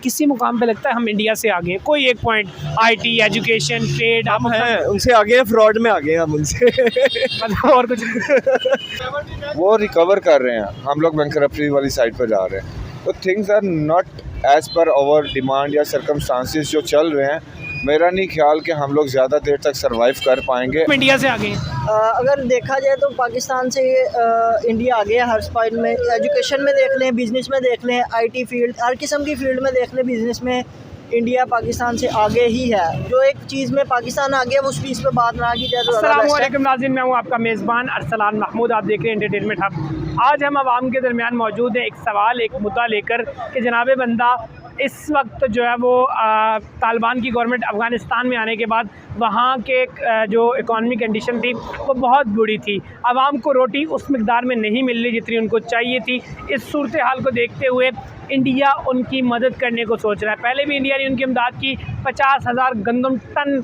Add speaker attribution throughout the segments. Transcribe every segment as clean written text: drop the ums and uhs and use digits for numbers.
Speaker 1: किसी मुकाम पे लगता है हम इंडिया से आगे हैं? कोई एक पॉइंट, आईटी, एजुकेशन, ट्रेड,
Speaker 2: हम हैं उनसे आगे हैं, फ्रॉड में आगे हैं हम उनसे।
Speaker 1: मतलब और कुछ
Speaker 3: वो रिकवर कर रहे हैं, हम लोग बैंकरप्सी वाली साइड पर जा रहे हैं। तो things are not as per our demand या सर्कमस्टांसिस जो चल रहे हैं। मेरा नहीं ख्याल कि हम लोग ज़्यादा देर तक सरवाइव कर पाएंगे।
Speaker 1: इंडिया से आगे हैं?
Speaker 4: अगर देखा जाए तो पाकिस्तान से इंडिया आगे है हर स्पाइड में। एजुकेशन में देख लें, बिज़नेस में देख लें, आईटी फील्ड, हर किस्म की फील्ड में देख लें, बिज़नेस में इंडिया पाकिस्तान से आगे ही है। जो एक चीज़ में पाकिस्तान आगे है उस चीज़ पे बात ना की जाए तो
Speaker 1: अस्सलामुअलैकुम नाज़रीन, मैं हूँ आपका मेज़बान अरसलान महमूद। आप देख रहे हैं एंटरटेनमेंट हब। आज हम आवाम के दरमियान मौजूद हैं एक सवाल, एक मुद्दा लेकर कि जनाब बंदा इस वक्त जो है वो तालिबान की गवर्नमेंट अफ़गानिस्तान में आने के बाद वहाँ के जो इकॉनमी कंडीशन थी वो बहुत बुरी थी। आवाम को रोटी उस मिक़दार में नहीं मिल रही जितनी उनको चाहिए थी। इस सूरत हाल को देखते हुए इंडिया उनकी मदद करने को सोच रहा है। पहले भी इंडिया ने उनकी इमदाद की 50,000 गंदम टन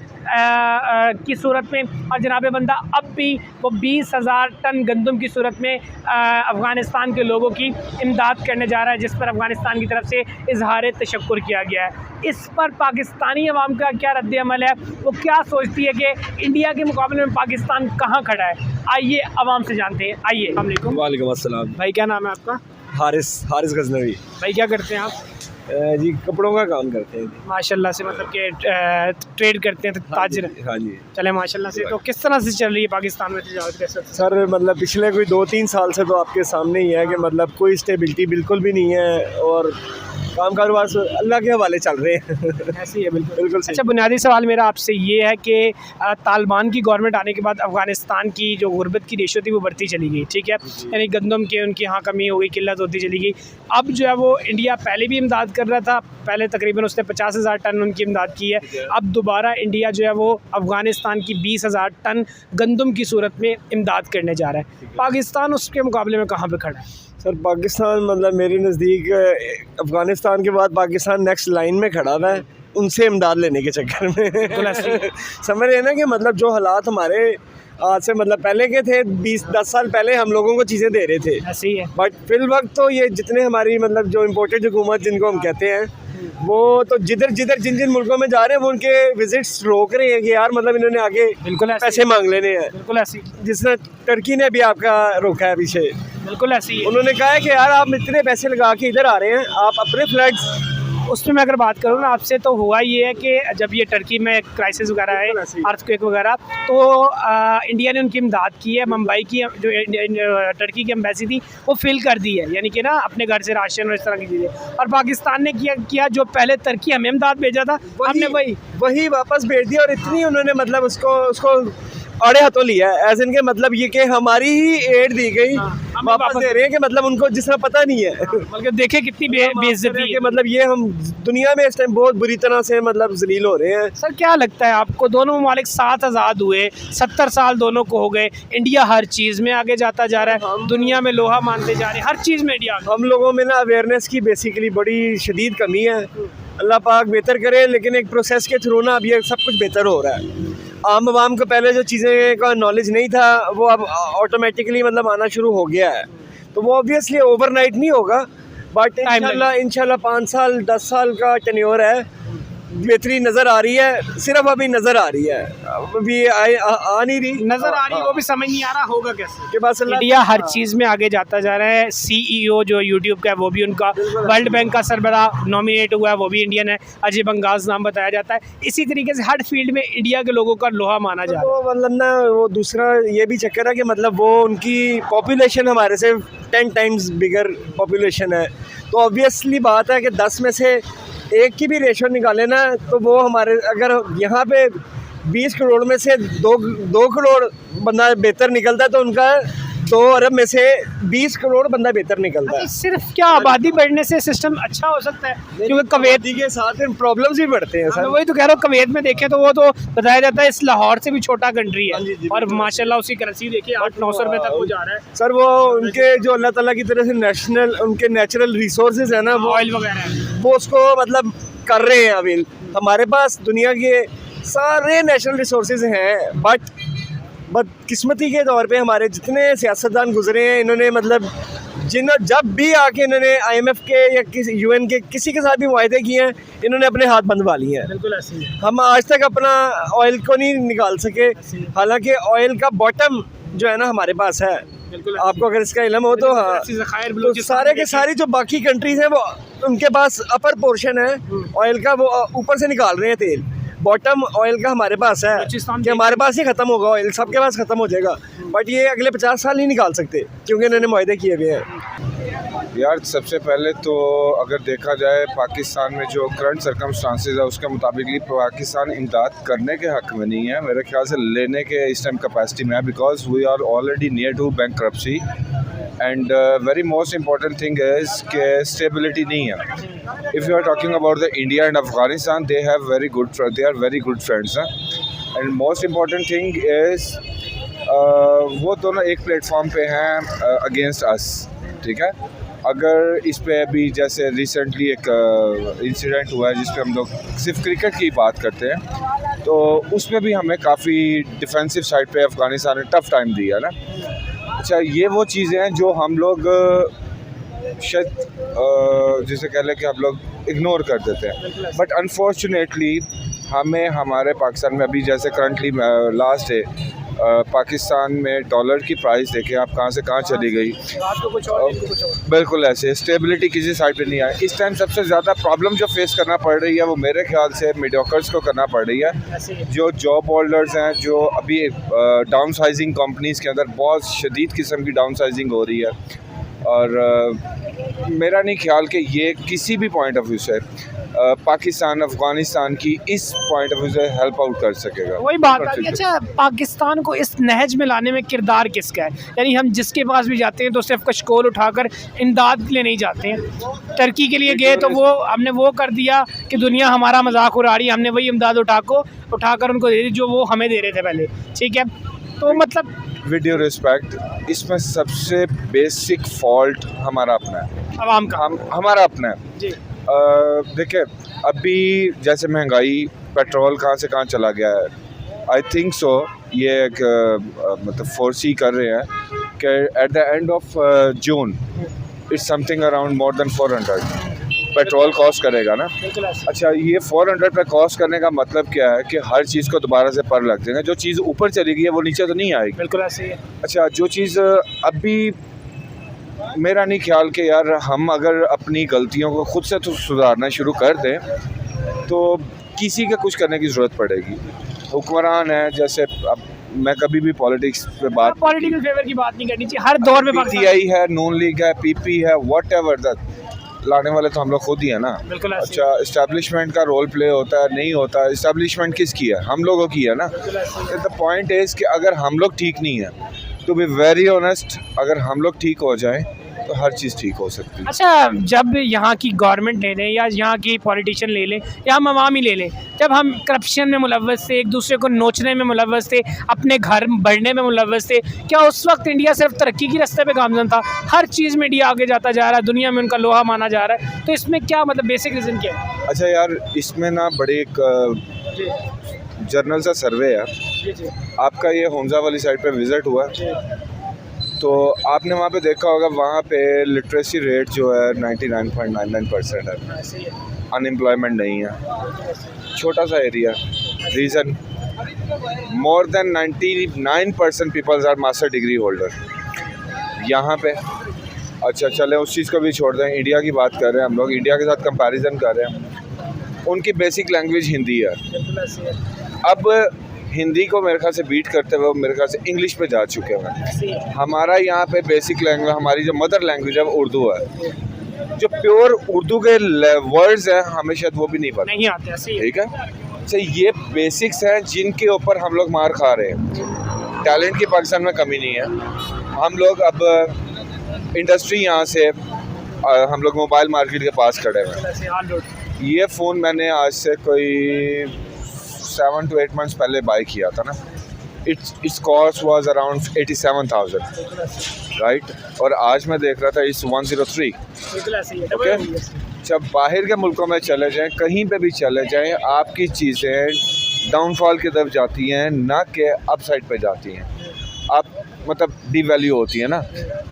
Speaker 1: की सूरत में, और जनाब बंदा अब भी वो 20,000 टन गंदम की सूरत में अफ़गानिस्तान के लोगों की इमदाद करने जा रहा है, जिस पर अफ़गानिस्तान की तरफ से इजहार तशक्कुर किया गया है। इस पर पाकिस्तानी अवाम का क्या रद्द अमल है, वो क्या सोचती है कि इंडिया के मुकाबले में पाकिस्तान कहाँ खड़ा है? आइए अवाम से जानते हैं। आइए।
Speaker 2: वालेकुम अस्सलाम
Speaker 1: भाई, क्या नाम है आपका?
Speaker 2: हारिस गजनवी।
Speaker 1: भाई, क्या करते हैं आप?
Speaker 2: जी कपड़ों का काम करते हैं।
Speaker 1: माशाल्लाह से, मतलब कि ट्रेड करते हैं, ताजर।
Speaker 2: हाँ जी
Speaker 1: चले माशाल्लाह से। तो किस तरह से चल रही है पाकिस्तान में तिजारत कैसे?
Speaker 2: सर, मतलब पिछले कोई 2-3 साल से तो आपके सामने ही है कि मतलब कोई स्टेबिलिटी बिल्कुल भी नहीं है और काम कारोबार अल्लाह के हवाले चल रहे हैं।
Speaker 1: ऐसे ही है, बिल्कुल
Speaker 2: बिल्कुल।
Speaker 1: अच्छा, बुनियादी सवाल मेरा आपसे ये है कि तालिबान की गवर्नमेंट आने के बाद अफ़गानिस्तान की जो गुर्बत की रेशो थी वो बढ़ती चली गई, ठीक है? यानी गंदम के उनकी यहाँ कमी हो गई, किल्लत होती चली गई। अब जो है वो इंडिया पहले भी इमदाद कर रहा था, पहले तकरीबन उसने 50,000 टन उनकी इमदाद की है। अब दोबारा इंडिया जो है वो अफ़गानिस्तान की 20,000 टन गंदम की सूरत में इमदाद करने जा रहा है। पाकिस्तान उसके मुकाबले में कहाँ पर खड़ा है?
Speaker 2: सर, पाकिस्तान मतलब मेरे नज़दीक अफ़गानिस्तान के बाद पाकिस्तान नेक्स्ट लाइन में खड़ा हुआ है उनसे इमदाद लेने के चक्कर में। समझ रहे हैं ना कि मतलब जो हालात हमारे आज से मतलब पहले के थे, 20-10 साल पहले हम लोगों को चीज़ें दे रहे थे।
Speaker 1: ऐसे ही है।
Speaker 2: बट फिल वक्त तो ये जितने हमारी मतलब जो इम्पोर्टेड हुकूमत जिनको हम कहते हैं, वो तो जिन मुल्कों में जा रहे हैं वो उनके विजिट्स रोक रहे हैं कि यार मतलब इन्होंने आगे
Speaker 1: बिल्कुल
Speaker 2: पैसे मांग लेने हैं।
Speaker 1: बिल्कुल ऐसी,
Speaker 2: जिस तरह टर्की ने भी आपका रोका है पीछे।
Speaker 1: बिल्कुल ऐसी है।
Speaker 2: उन्होंने कहा है कि यार आप इतने पैसे लगा के इधर आ रहे हैं, आप अपने फ्लड्स।
Speaker 1: उसमें मैं अगर बात करूँ ना आपसे, तो हुआ ये है कि जब ये टर्की में क्राइसिस वगैरह है, अर्थक्वेक वगैरह, तो इंडिया ने उनकी इमदाद की है। मुंबई की जो टर्की की एम्बेसी थी वो फिल कर दी है, यानी कि ना अपने घर से राशन और इस तरह की चीज़ें। और पाकिस्तान ने किया जो पहले टर्की हमें इमदाद भेजा था, हमने
Speaker 2: वही वापस भेज दिया। और इतनी उन्होंने मतलब उसको अड़े हाथों लिया है, ऐसे इनके मतलब ये कि हमारी ही एड दी गई, वापस दे रहे हैं कि मतलब उनको जिस तरह पता नहीं है।
Speaker 1: बल्कि देखे कितनी बेइज्जती है।
Speaker 2: मतलब ये हम दुनिया में इस टाइम बहुत बुरी तरह से मतलब जलील हो रहे हैं।
Speaker 1: सर, क्या लगता है आपको, दोनों ममालिक 7 आज़ाद हुए, 70 साल दोनों को हो गए, इंडिया हर चीज़ में आगे जाता जा रहा है, दुनिया में लोहा मानते जा रहे हैं, हर चीज़ में इंडिया।
Speaker 2: हम लोगों में ना अवेयरनेस की बेसिकली बड़ी शदीद कमी है। अल्लाह पाक बेहतर करे, लेकिन एक प्रोसेस के थ्रू ना अब ये सब कुछ बेहतर हो रहा है। आम आवाम को पहले जो चीज़ें का नॉलेज नहीं था वो अब ऑटोमेटिकली मतलब आना शुरू हो गया है। तो वो ऑब्वियसली ओवरनाइट नहीं होगा, बट इंशाल्लाह 5 साल 10 साल का टेन्योर है। बेहतरी नज़र आ रही है, सिर्फ अभी नज़र आ रही है, अभी आ नहीं रही,
Speaker 1: नज़र आ रही है, वो भी समझ नहीं आ रहा होगा कैसे
Speaker 2: के पास।
Speaker 1: इंडिया हर चीज़ में आगे जाता जा रहा है। CEO जो यूट्यूब का है वो भी उनका, वर्ल्ड बैंक का सरबरा नॉमिनेट हुआ है वो भी इंडियन है, अजय बंगाज नाम बताया जाता है। इसी तरीके से हर फील्ड में इंडिया के लोगों का लोहा माना जा रहा है।
Speaker 2: तो मतलब ना वो दूसरा ये भी चक्कर है कि मतलब वो उनकी पॉपुलेशन हमारे से 10 टाइम्स बिगर पॉपुलेशन है। तो ऑब्वियसली बात है कि 10 में से एक की भी रेशो निकाले ना, तो वो हमारे अगर यहाँ पे 20 करोड़ में से 2 करोड़ बंदा बेहतर निकलता है, तो उनका 2 अरब में से 20 करोड़ बंदा बेहतर निकलता है।
Speaker 1: सिर्फ क्या आबादी बढ़ने से सिस्टम अच्छा हो सकता है? क्योंकि कवैत
Speaker 2: के साथ प्रॉब्लम्स भी बढ़ते हैं सर।
Speaker 1: वही तो कह रहा हूँ, कवैत में देखें तो वो तो बताया जाता है इस लाहौर से भी छोटा कंट्री है, और माशाल्लाह उसकी करेंसी देखिए 800-900 रुपये तक हो जा रहा है।
Speaker 2: सर, वो उनके जो अल्लाह ताला की तरफ से उनके नेचुरल रिसोर्सेज है ना, वो
Speaker 1: ऑयल वगैरह,
Speaker 2: वो उसको मतलब कर रहे हैं। अभी हमारे पास दुनिया के सारे नेशनल रिसोर्सेज हैं, बदकिस्मती के तौर पे हमारे जितने सियासतदान गुजरे हैं, इन्होंने मतलब जब भी आके इन्होंने IMF के या किसी UN के किसी के साथ भी मुआहदे किए हैं, इन्होंने अपने हाथ बंधवा लिए हैं।
Speaker 1: बिल्कुल ऐसे ही है।
Speaker 2: हम आज तक अपना ऑयल को नहीं निकाल सके, हालांकि ऑयल का बॉटम जो है ना हमारे पास है।
Speaker 1: बिल्कुल
Speaker 2: आपको अगर इसका इल्म हो तो हाँ, तो सारे के सारी जो बाकी कंट्रीज हैं वो उनके पास अपर पोर्शन है ऑयल का, वो ऊपर से निकाल रहे हैं तेल। बॉटम ऑयल का हमारे पास है कि हमारे पास ही ख़त्म होगा ऑयल, सबके पास ख़त्म हो जाएगा, बट ये अगले 50 साल नहीं निकाल सकते क्योंकि इन्होंने मुआहदे किए हुए हैं।
Speaker 3: यार सबसे पहले तो अगर देखा जाए पाकिस्तान में जो करंट सर्कमस्टांसेस है उसके मुताबिक ही पाकिस्तान इमदाद करने के हक़ में नहीं है, मेरे ख्याल से लेने के इस टाइम कैपेसिटी में है, because we are already near to bankruptcy and very most important thing is के स्टेबिलिटी नहीं है। If you are talking about the India and Afghanistan, they are very good friends and most important thing is वो दोनों एक platform पे हैं against us, ठीक है। अगर इस पे अभी जैसे रिसेंटली एक इंसिडेंट हुआ है जिस पे हम लोग सिर्फ क्रिकेट की बात करते हैं, तो उसमें भी हमें काफ़ी डिफेंसिव साइड पे अफ़गानिस्तान ने टफ़ टाइम दिया ना। अच्छा, ये वो चीज़ें हैं जो हम लोग शायद जिसे कह लें कि हम लोग इग्नोर कर देते हैं, बट अनफॉर्चुनेटली हमें हमारे पाकिस्तान में अभी जैसे करंटली लास्ट डे पाकिस्तान में डॉलर की प्राइस देखें आप कहाँ से कहाँ चली गई, बिल्कुल ऐसे स्टेबिलिटी किसी साइड पे नहीं आई। इस टाइम सबसे ज़्यादा प्रॉब्लम जो फेस करना पड़ रही है वो मेरे ख्याल से मीडियोकर्स को करना पड़ रही है, जो जॉब होल्डर्स हैं, जो अभी डाउन साइजिंग कंपनीज़ के अंदर बहुत शदीद किस्म की डाउन साइजिंग हो रही है, और मेरा नहीं ख्याल कि ये किसी भी पॉइंट ऑफ व्यू से पाकिस्तान अफ़गानिस्तान की इस पॉइंट ऑफ व्यू से हेल्प आउट कर सकेगा।
Speaker 1: वही बात आती है। अच्छा, पाकिस्तान को इस नहज में लाने में किरदार किसका है? यानी हम जिसके पास भी जाते हैं तो सिर्फ कशकोल उठाकर इमदाद के लिए नहीं जाते हैं। टर्की के लिए गए तो वो हमने वो कर दिया कि दुनिया हमारा मजाक उड़ा रही है, हमने वही इमदाद उठाकर उनको दे दी जो वो हमें दे रहे थे पहले, ठीक है। तो मतलब
Speaker 3: विद ड्यू रिस्पेक्ट, इसमें सबसे बेसिक फॉल्ट हमारा अपना है,
Speaker 1: आवाम का,
Speaker 3: हमारा अपना है जी। देखिए अभी जैसे महंगाई, पेट्रोल कहाँ से कहाँ चला गया है, आई थिंक सो ये एक मतलब फोर्सी कर रहे हैं कि at the end of June it's something around more than 400 petrol cost करेगा ना। अच्छा, ये 400 पे कॉस्ट करने का मतलब क्या है कि हर चीज़ को दोबारा से पर लग देंगे, जो चीज़ ऊपर चली गई है वो नीचे तो नहीं आएगी।
Speaker 1: बिल्कुल ऐसे ही है।
Speaker 3: अच्छा, जो चीज़ अभी मेरा नहीं ख्याल कि यार हम अगर अपनी गलतियों को खुद से तो सुधारना शुरू कर दें तो किसी के कुछ करने की ज़रूरत पड़ेगी। हुक्मरान है, जैसे अब मैं कभी भी पॉलिटिक्स पे बात,
Speaker 1: पॉलिटिकल फेवर की बात नहीं करनी चाहिए, हर दौर में
Speaker 3: PTI है, नून लीग है, PP है, वट एवर दैट, लाने वाले तो हम लोग खुद ही है ना। अच्छा, इस्टेब्लिशमेंट का रोल प्ले होता है नहीं होता, इस्टेब्लिशमेंट किसकी है? हम लोगों की है ना। द पॉइंट इज़ कि अगर हम लोग ठीक नहीं है, टू बी वेरी ऑनेस्ट, अगर हम लोग ठीक हो जाएं तो हर चीज़ ठीक हो सकती है।
Speaker 1: अच्छा, जब यहाँ की गवर्नमेंट ले लें या यहाँ की पॉलिटिशियन ले लें या हम अवाम ही ले लें, जब हम करप्शन में मुलव्वस थे, एक दूसरे को नोचने में मुलव्वस थे, अपने घर बढ़ने में मुलव्वस थे, क्या उस वक्त इंडिया सिर्फ तरक्की की रास्ते पे गामजन था? हर चीज़ में इंडिया आगे जाता जा रहा है, दुनिया में उनका लोहा माना जा रहा है, तो इसमें क्या मतलब बेसिक रीज़न क्या है?
Speaker 3: अच्छा यार, इसमें ना बड़े एक जर्नल सा सर्वे है आपका, ये होमजा वाली साइड पे विज़िट हुआ तो आपने वहाँ पे देखा होगा, वहाँ पे लिटरेसी रेट जो है 99.99% है, अनएम्प्लॉयमेंट नहीं है, छोटा सा area. Reason, more than 99% peoples are master degree holder यहाँ पे। अच्छा चले उस चीज़ को भी छोड़ दें, इंडिया की बात कर रहे हैं हम लोग, इंडिया के साथ कंपैरिजन कर रहे हैं। उनकी बेसिक लैंग्वेज हिंदी है, अब हिंदी को मेरे ख्याल से बीट करते हुए मेरे ख्याल से इंग्लिश पे जा चुके हैं। हमारा यहाँ पे बेसिक लैंग्वेज, हमारी जो मदर लैंग्वेज है वो उर्दू है, जो प्योर उर्दू के वर्ड्स हैं हमें शायद वो भी नहीं पता,
Speaker 1: नहीं आते,
Speaker 3: ठीक है। अच्छा, ये बेसिक्स हैं जिनके ऊपर हम लोग मार खा रहे हैं। टैलेंट की पाकिस्तान में कमी नहीं है। हम लोग अब इंडस्ट्री यहाँ से हम लोग मोबाइल मार्केट के पास खड़े हैं। ये फ़ोन मैंने आज से कोई 7 to 8 months पहले बाई किया था ना, it's cost was around 87,000 right, और आज मैं देख रहा था इट्स 103। ओके, जब बाहर के मुल्कों में चले जाएं, कहीं पे भी चले जाएं, आपकी चीज़ें डाउनफॉल की तरफ जाती हैं, ना कि अपसाइड पे जाती हैं। आप मतलब डिवैल्यू होती है ना।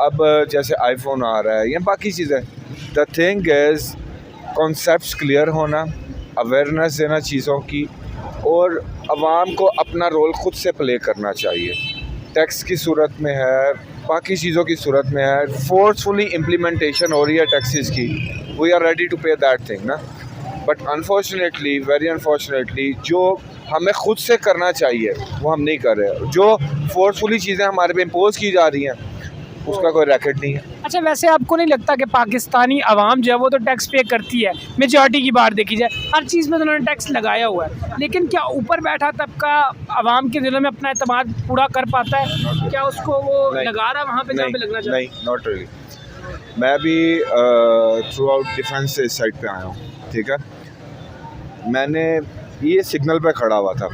Speaker 3: अब जैसे आईफोन आ रहा है या बाकी चीज़ें, the thing is concepts clear होना, अवेयरनेस देना चीज़ों की, और आवाम को अपना रोल खुद से प्ले करना चाहिए। टैक्स की सूरत में है, बाकी चीज़ों की सूरत में है, फोर्सफुली इम्प्लीमेंटेशन हो रही है टैक्सेस की, वी आर रेडी टू पे दैट थिंग ना। बट अनफॉर्चुनेटली, वेरी अनफॉर्चुनेटली, जो हमें खुद से करना चाहिए वो हम नहीं कर रहे। जो फोर्सफुली चीज़ें हमारे पे इम्पोज की जा रही हैं उसका कोई रैकेट नहीं है।
Speaker 1: अच्छा, वैसे आपको नहीं लगता कि पाकिस्तानी आवाम जो है वो तो टैक्स पे करती है, मेजॉरिटी की बात देखी जाए, हर चीज़ में तो उन्होंने टैक्स लगाया हुआ है, लेकिन क्या ऊपर बैठा तबका आवाम के दिलों में अपना एतमाद पूरा कर पाता है? क्या उसको वो लगा रहा है वहाँ पे जहाँ पे लगना चाहिए?
Speaker 3: नहीं, नॉट रियली। मैं भी थ्रू आउट डिफेंस से इस साइड पे आया हूँ, ठीक है। मैंने ये सिग्नल पे खड़ा हुआ था,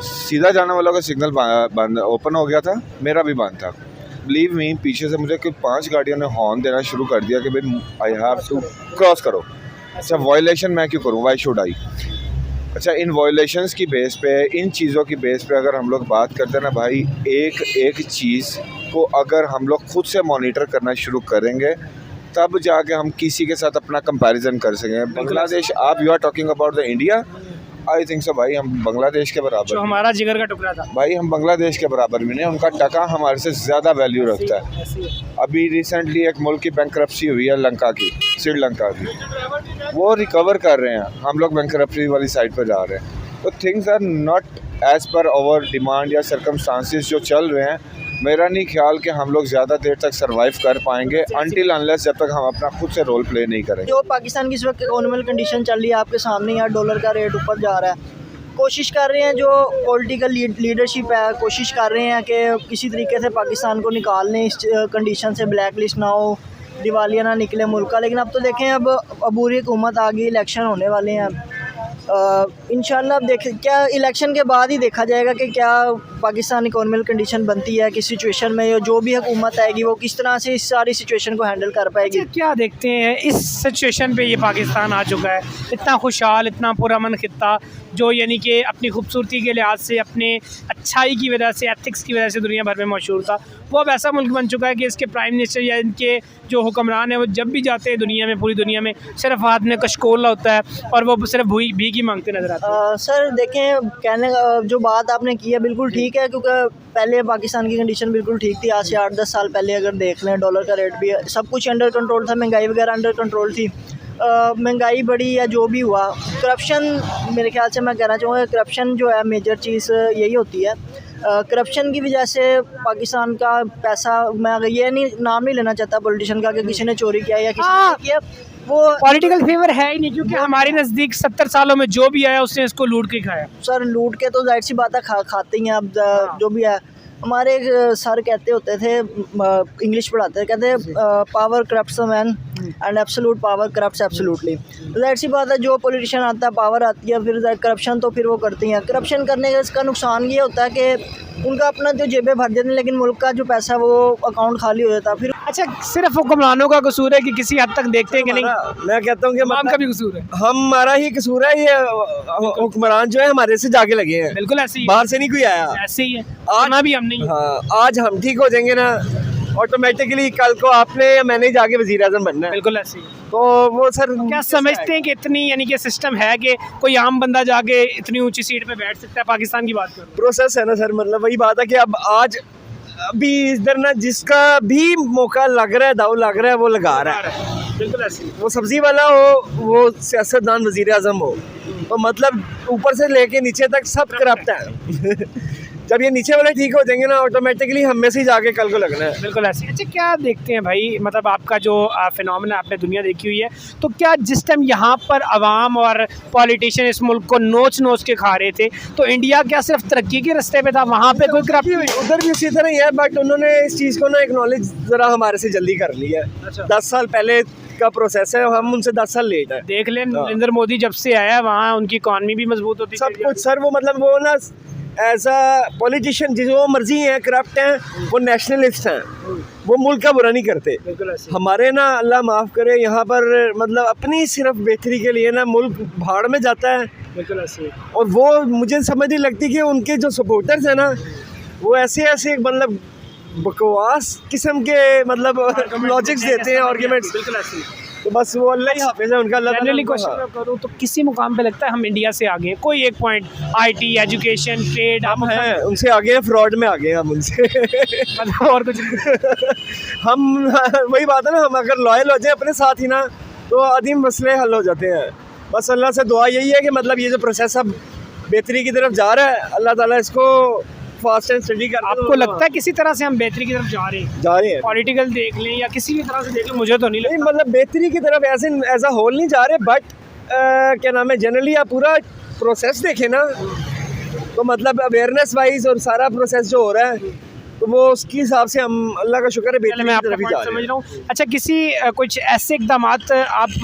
Speaker 3: सीधा जाने वालों का सिग्नल बंद ओपन हो गया था, मेरा भी बंद था। बिलीव मी, पीछे से मुझे कोई 5 गाड़ियों ने हॉर्न देना शुरू कर दिया कि भाई आई हैव टू क्रॉस करो। अच्छा, वायलेशन मैं क्यों करूँ, वाई शुड आई? अच्छा, इन वायलेशंस की बेस पे, इन चीज़ों की बेस पे अगर हम लोग बात करते हैं ना भाई, एक एक चीज़ को अगर हम लोग खुद से मॉनिटर करना शुरू करेंगे तब जाके हम किसी के साथ अपना कंपैरिजन कर सकेंगे। बांग्लादेश, आप you are talking about the India, I think so भाई हम बांग्लादेश के बराबर,
Speaker 1: जो हमारा जिगर का टुकड़ा था
Speaker 3: भाई हम बांग्लादेश के बराबर भी नहीं। उनका टका हमारे से ज़्यादा वैल्यू रखता है। अभी रिसेंटली एक मुल्क की बैंकरप्सी हुई है, लंका की, श्रीलंका की, वो रिकवर कर रहे हैं, हम लोग बैंकरप्सी वाली साइड पर जा रहे हैं। तो things are not as per our demand या सर्कमस्टांसिस जो चल रहे हैं। मेरा नहीं ख्याल कि हम लोग ज़्यादा देर तक सर्वाइव कर पाएंगे अनटिल अनलेस जब तक हम अपना खुद से रोल प्ले नहीं करेंगे।
Speaker 4: जो पाकिस्तान की इस वक्त इकोनॉमिक कंडीशन चल रही है आपके सामने, यार डॉलर का रेट ऊपर जा रहा है, कोशिश कर रहे हैं जो पॉलिटिकल लीडरशिप है, कोशिश कर रहे हैं कि किसी तरीके से पाकिस्तान को निकाल लें इस कंडीशन से, ब्लैक लिस्ट ना हो, दिवालिया ना निकले मुल्क का। लेकिन अब तो देखें, अब अबूरी हुकूमत आ गई, इलेक्शन होने वाले हैं। इंशाल्लाह अब देखें, क्या इलेक्शन के बाद ही देखा जाएगा कि क्या पाकिस्तान इकोनॉमिक कंडीशन बनती है, किस सिचुएशन में जो भी हुकूमत आएगी वो किस तरह से इस सारी सिचुएशन को हैंडल कर पाएगी।
Speaker 1: अच्छा, क्या देखते हैं इस सिचुएशन पे ये पाकिस्तान आ चुका है, इतना खुशहाल, इतना पुरअमन खित्ता, जो यानी कि अपनी खूबसूरती के लिहाज से, अपने अच्छाई की वजह से, एथिक्स की वजह से दुनिया भर में मशहूर था। वो अब ऐसा मुल्क बन चुका है कि इसके प्राइम मिनिस्टर या इनके जो हुक्मरान हैं वो जब भी जाते हैं दुनिया में, पूरी दुनिया में, सिर्फ हाथ में कशकोला होता है और वो सिर्फ भीख ही मांगते नजर आते हैं।
Speaker 4: सर देखें, कहने जो बात आपने की है बिल्कुल ठीक है, क्योंकि पहले पाकिस्तान की कंडीशन बिल्कुल ठीक थी। आज से 8-10 साल पहले अगर देख लें, डॉलर का रेट भी, सब कुछ अंडर कंट्रोल था, महंगाई वगैरह अंडर कंट्रोल थी। महंगाई बढ़ी या जो भी हुआ, करप्शन, मेरे ख्याल से मैं कहना चाहूँगा करप्शन जो है मेजर चीज़ यही होती है। करप्शन की वजह से पाकिस्तान का पैसा, मैं ये नहीं नाम नहीं लेना चाहता पॉलिटिशियन का कि किसी ने चोरी किया या किसी ने किया, वो
Speaker 1: पॉलिटिकल फेवर है ही नहीं, क्योंकि हमारे नज़दीक 70 सालों में जो भी आया उसने इसको लूट के खाया।
Speaker 4: सर लूट के तो जाहिर सी बात है खाते ही हैं। अब जो भी है, हमारे एक सर कहते होते थे, इंग्लिश पढ़ाते थे, कहते power corrupts a man and absolute power corrupts absolutely. जाहिर सी बात है, जो पॉलिटिशियन आता है, पावर आती है, फिर करप्शन तो फिर वो करती हैं। करप्शन करने का इसका नुकसान ये होता है कि उनका अपना जो जेबें भर देते हैं, लेकिन मुल्क का जो पैसा वो अकाउंट खाली हो जाता है। फिर
Speaker 1: अच्छा, सिर्फ हुक्मरानों का कसूर है कि किसी हद तक देखते हैं कि नहीं?
Speaker 2: मैं कहता हूँ कि
Speaker 1: आवाम का भी कसूर है,
Speaker 2: हमारा ही कसूर है। ये हुक्मरान जो है हमारे से जाके लगे हैं,
Speaker 1: बिल्कुल ऐसे ही,
Speaker 2: बाहर से नहीं कोई आया,
Speaker 1: ऐसे ही है। आना भी हम नहीं।
Speaker 2: हाँ, आज हम ठीक हो जाएंगे ना, ऑटोमेटिकली कल को आपने या मैंने जाके वजीर आजम बनना है।
Speaker 1: बिल्कुल ऐसे ही।
Speaker 2: तो वो सर
Speaker 1: क्या समझते हैं कि इतनी यानी कि सिस्टम है कि कोई आम बंदा जाके इतनी ऊंची सीट पे बैठ सकता है? पाकिस्तान की बात करो,
Speaker 2: प्रोसेस है ना सर, मतलब वही बात है कि अब आज अभी इधर ना जिसका भी मौका लग रहा है, दाव लग रहा है, वो लगा रहा है।
Speaker 1: बिल्कुल ऐसे ही।
Speaker 2: वो सब्जी वाला हो, वो सियासतदान, वजीर आजम हो, तो मतलब ऊपर से लेके नीचे तक सब करप्ट है। जब ये नीचे वाले ठीक हो जाएंगे ना, ऑटोमेटिकली हम में से ही जाके कल को लगना है।
Speaker 1: बिल्कुल ऐसे। अच्छा, क्या देखते हैं भाई, मतलब आपका जो फिनोमेना आपने दुनिया देखी हुई है, तो क्या जिस टाइम यहाँ पर आवाम और पॉलिटिशियन इस मुल्क को नोच नोच के खा रहे थे, तो इंडिया क्या सिर्फ तरक्की के रास्ते पे था? वहाँ पे कोई करप्शन
Speaker 2: उधर भी इसी तरह ही है, बट उन्होंने इस चीज़ को ना एक्नॉलेज ज़रा हमारे से जल्दी कर लिया है।
Speaker 1: अच्छा।
Speaker 2: 10 साल पहले का प्रोसेस है, हम उनसे 10 साल लेट है।
Speaker 1: देख लें, नरेंद्र मोदी जब से आया वहाँ उनकी इकॉनमी भी मजबूत होती
Speaker 2: सब कुछ सर, वो मतलब वो ना एज अ पॉलिटिशियन जो मर्जी हैं, करप्ट हैं, वो नेशनलिस्ट हैं, वो मुल्क का बुरा नहीं करते। हमारे ना अल्लाह माफ़ करे, यहाँ पर मतलब अपनी सिर्फ बेहतरी के लिए ना मुल्क भाड़ में जाता है।
Speaker 1: बिल्कुल ऐसे।
Speaker 2: और वो मुझे समझ नहीं लगती कि उनके जो सपोर्टर्स हैं ना, वो ऐसे ऐसे मतलब बकवास किस्म के मतलब लॉजिक्स देते हैं, आर्गुमेंट्स।
Speaker 1: बिल्कुल ऐसे ही।
Speaker 2: तो बस वो अल्लाह ही हाफिज़ है उनका। अल्लाह ताला
Speaker 1: जनरली
Speaker 2: उनको-
Speaker 1: क्वेश्चन करूँ तो किसी मुकाम पे लगता है हम इंडिया से आगे हैं, कोई एक पॉइंट, आईटी, एजुकेशन, ट्रेड,
Speaker 2: हम हैं उनसे आगे हैं, फ्रॉड में आगे हैं हम उनसे।
Speaker 1: मतलब और कुछ
Speaker 2: हम वही बात है ना, हम अगर लॉयल हो जाए अपने साथ ही ना तो आदि मसले हल हो जाते हैं। बस अल्लाह से दुआ यही है कि मतलब ये जो प्रोसेस अब बेहतरी की तरफ जा रहा है, अल्लाह ताला इसको फास्ट एंड स्टडी कर।
Speaker 1: आपको लगता है किसी तरह से हम बेहतरी की तरफ जा रहे हैं?
Speaker 2: जा रहे हैं,
Speaker 1: पॉलिटिकल देख लें या किसी भी तरह से देख लें, मुझे तो नहीं
Speaker 2: नहीं
Speaker 1: लगता।
Speaker 2: मतलब बेहतरी की तरफ ऐसे एज अ होल नहीं जा रहे, बट क्या नाम है, जनरली आप पूरा प्रोसेस देखें ना तो मतलब अवेयरनेस वाइज और सारा प्रोसेस जो हो रहा है तो वो उसके हिसाब से हम अल्लाह का शुक्र है
Speaker 1: पहले
Speaker 2: बेहतरी
Speaker 1: मैं
Speaker 2: की
Speaker 1: आपका
Speaker 2: तरफ ही जा
Speaker 1: पॉइंट
Speaker 2: रहे
Speaker 1: समझ
Speaker 2: हैं।
Speaker 1: रहा हूँ। अच्छा, किसी कुछ ऐसे इकदाम आप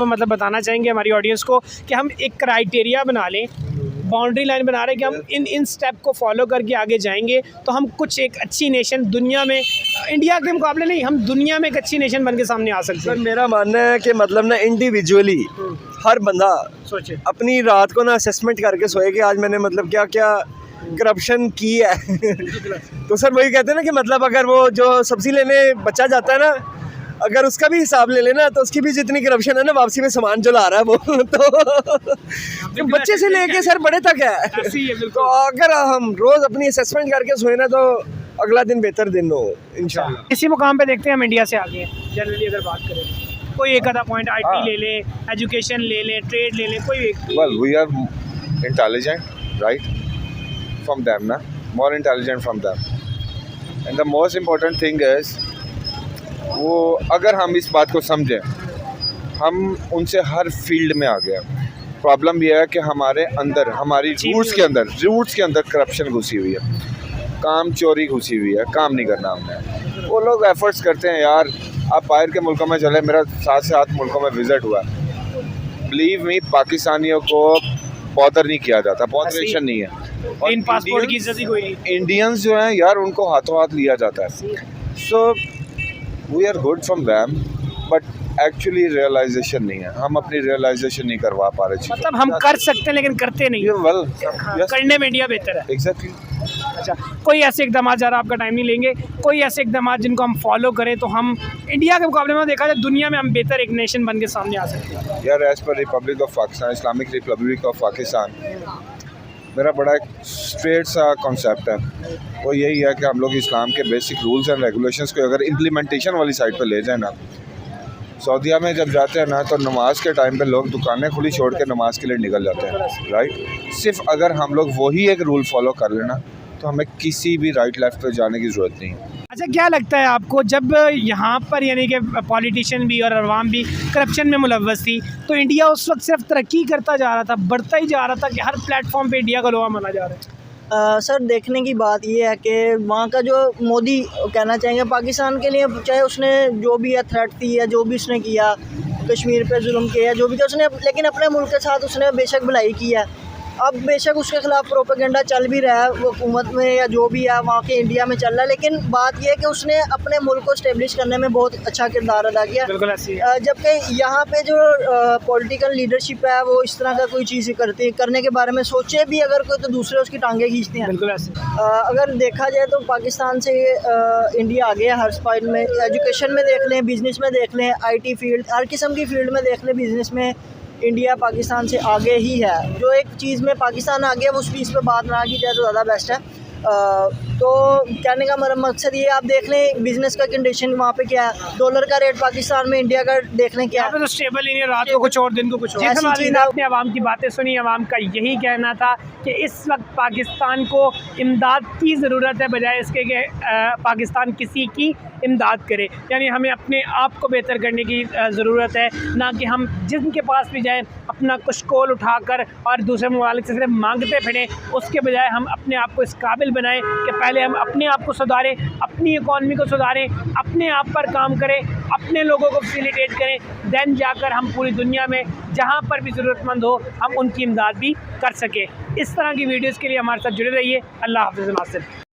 Speaker 1: मतलब बताना चाहेंगे हमारी ऑडियंस को कि हम एक क्राइटेरिया बना लें, बाउंड्री लाइन बना रहे हैं कि हम इन स्टेप को फॉलो करके आगे जाएंगे तो हम कुछ एक अच्छी नेशन दुनिया में, इंडिया के मुकाबले नहीं, हम दुनिया में एक अच्छी नेशन बन के सामने आ सकते
Speaker 2: सर
Speaker 1: हैं?
Speaker 2: मेरा मानना है कि मतलब ना इंडिविजुअली हर बंदा
Speaker 1: सोचे
Speaker 2: अपनी रात को ना असेसमेंट करके सोए कि आज मैंने मतलब क्या क्या करप्शन की है। तो सर वही कहते हैं ना कि मतलब अगर वो जो सब्जी लेने बच्चा जाता है ना, अगर उसका भी हिसाब ले लेना तो उसकी भी जितनी करप्शन है ना वापसी में सामान जो ला रहा है वो तो बच्चे से लेके सर बड़े तक है।
Speaker 1: ऐसे ही है
Speaker 2: तो
Speaker 1: बिल्कुल।
Speaker 2: अगर हम रोज अपनी असेसमेंट करके सोए ना तो अगला दिन बेहतर दिन हो इंशाल्लाह।
Speaker 1: इसी मुकाम पे देखते हैं हम इंडिया से आगे हैं जनरली अगर बात करें, कोई एक आधा पॉइंट, आईटी ले लें, एजुकेशन ले लें, ट्रेड ले लें, कोई एक।
Speaker 3: Well, we are intelligent, right? From them, na? More intelligent from them. And the most important thing is, वो अगर हम इस बात को समझें, हम उनसे हर फील्ड में आ गए। प्रॉब्लम यह है कि हमारे अंदर, हमारी रूट्स के अंदर करप्शन घुसी हुई है, काम चोरी घुसी हुई है, काम नहीं करना हमने। वो लोग एफर्ट्स करते हैं यार, आप बाहर के मुल्कों में चले, मेरा 7 से 8 मुल्कों में विज़िट हुआ, बिलीव मी पाकिस्तानियों को बॉदर नहीं किया जाता, बॉदरेशन नहीं है। और
Speaker 1: इन पासपोर्ट की इज्जत ही कोई नहीं।
Speaker 3: इंडियंस जो हैं यार, उनको हाथों हाथ लिया जाता है। So we are good from them, but actually realisation नहीं है, हम अपनी रियलाइजेशन नहीं करवा पा रहे चीज़।
Speaker 1: मतलब हम कर सकते हैं लेकिन करते नहीं।
Speaker 3: वेल
Speaker 1: करने में इंडिया बेहतर है।
Speaker 3: एग्जैक्टली।
Speaker 1: अच्छा, कोई ऐसे इकदाम, ज़्यादा आपका टाइम नहीं लेंगे, कोई ऐसे इकदाम जिनको हम फॉलो करें तो हम इंडिया के मुकाबले में देखा जाए दुनिया में हम बेहतर एक नेशन बन के सामने आ सकते हैं?
Speaker 3: यार as per republic of Pakistan, Islamic republic of Pakistan, मेरा बड़ा एक स्ट्रेट सा कॉन्सेप्ट है, वो यही है कि हम लोग इस्लाम के बेसिक रूल्स एंड रेगुलेशंस को अगर इम्प्लीमेंटेशन वाली साइड पर ले जाए ना, सऊदीया में जब जाते हैं ना तो नमाज के टाइम पे लोग दुकानें खुली छोड़ के नमाज के लिए निकल जाते हैं, राइट? सिर्फ अगर हम लोग वही एक रूल फॉलो कर लेना तो हमें किसी भी राइट लेफ्ट पे जाने की ज़रूरत नहीं है।
Speaker 1: अच्छा, क्या लगता है आपको, जब यहाँ पर यानी कि पॉलिटिशियन भी और अवाम भी करप्शन में मुलव्वस थी तो इंडिया उस वक्त सिर्फ तरक्की करता जा रहा था, बढ़ता ही जा रहा था कि हर प्लेटफॉर्म पे इंडिया का लोहा माना जा रहा है?
Speaker 4: सर देखने की बात ये है कि वहाँ का जो मोदी कहना चाहेंगे पाकिस्तान के लिए, चाहे उसने जो भी है थ्रेट दी है, जो भी उसने किया, कश्मीर पे जुल्म किया, जो भी किया उसने, लेकिन अपने मुल्क के साथ उसने बेशक भलाई की है। अब बेशक उसके खिलाफ प्रोपेगेंडा चल भी रहा है वो हुकूमत में या जो भी है वहाँ के इंडिया में चल रहा है, लेकिन बात यह है कि उसने अपने मुल्क को इस्टेब्लिश करने में बहुत अच्छा किरदार अदा किया।
Speaker 1: बिल्कुल ऐसी है।
Speaker 4: जबकि यहाँ पे जो पॉलिटिकल लीडरशिप है वो इस तरह का कोई चीज़ करने के बारे में सोचे भी अगर कोई तो दूसरे उसकी टांगें खींचते हैं।
Speaker 1: बिल्कुल ऐसी।
Speaker 4: अगर देखा जाए तो पाकिस्तान से इंडिया आगे है हर स्पाइल में, एजुकेशन में देख लें, बिज़नेस में देख लें, आईटी फील्ड, हर किस्म की फील्ड में देख लें, बिज़नेस में इंडिया पाकिस्तान से आगे ही है। जो एक चीज़ में पाकिस्तान आगे है उस चीज़ पे बात ना की जाए तो ज़्यादा बेस्ट है। तो कहने का मेरा मकसद ये, आप देख लें बिज़नेस का कंडीशन वहाँ पे क्या है, डॉलर का रेट पाकिस्तान में, इंडिया का देख लें क्या
Speaker 1: यहाँ पे
Speaker 4: है।
Speaker 1: तो स्टेबल ही नहीं, रात को कुछ और दिन को कुछ और।
Speaker 4: ऐसी चीज़
Speaker 1: आपने आवाम की बातें सुनी, आवाम का यही कहना था कि इस वक्त पाकिस्तान को इमदाद की ज़रूरत है बजाय इसके कि पाकिस्तान किसी की इमदाद करे। यानी हमें अपने आप को बेहतर करने की ज़रूरत है, ना कि हम जिनके पास भी जाएं अपना कुशकोल उठाकर और दूसरे ममालिक से सिर्फ मांगते फिरें। उसके बजाय हम अपने आप को इस काबिल बनाएं कि पहले हम अपने आप को सुधारें, अपनी इकॉनमी को सुधारें, अपने आप पर काम करें, अपने लोगों को फैसिलिटेट करें, देन जाकर हम पूरी दुनिया में जहाँ पर भी ज़रूरतमंद हो हम उनकी इमदाद भी कर सकें। इस तरह की वीडियोज़ के लिए हमारे साथ जुड़े रहिए। अल्लाह हाफ़िज़ नासिर।